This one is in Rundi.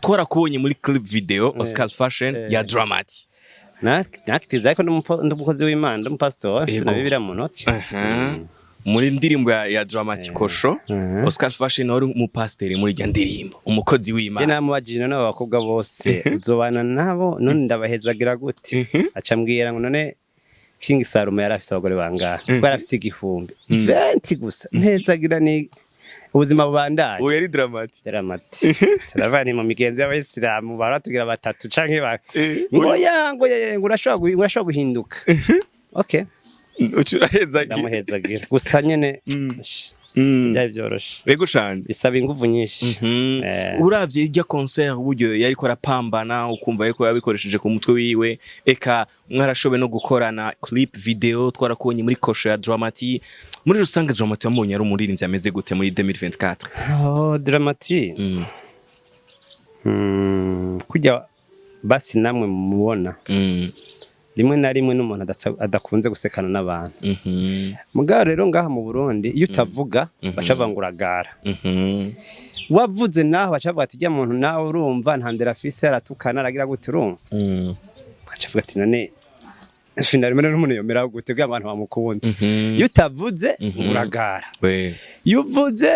twarakubonye muri clip video Oscar Fashion ya Dramati nakitiza ko ndumukozi w'Imana ndumupastor sinabibira mu ntoki muri ndirimbo ya Dramati kosho Oscar Fashion wari umupasiteri muri rya ndirimbo umukozi w'Imana namubajije n'abakobwa bose uzobana nabo none ndabahezagira gute acambwira ngo none King Salomo yarafise abagore bangahe ko yarafise igihumbi 20 gusa ntezagira ni ubuzima bubandanye uwo yari Dramati taravani mu migenzi y'abayisilamu baratugira batatu canke ngo urashobora guhinduka okay ucurahezagira ndamuhezagira gusa nyene byari byoroshe rego cyane bisaba ingufu nyinshi uravye irya concert uburyo yari ko arapambana ukumva yuko yabikoresheje ku mutwe wiwe eka mwarashobe no gukorana clip video twarakubonye muri kosho ya Dramati muri rusange Dramati wamubonye ari umuririmbyi ameze gute muri 2024 Dramati kujya basi namwe mubona rimwe na rimwe n'umuntu adakunze gusekana n'abantu mugabo rero ngaha mu Burundi iyo utavuga bacavanguragara wavuze naho bacavuga ati jya muntu nawe urumva ntandera afise aratukana aragira gute urumva bacavuga ati none finalement n'umuntu yomera gute bwa abantu bamukunda iyo utavuze uragara iyo uvuze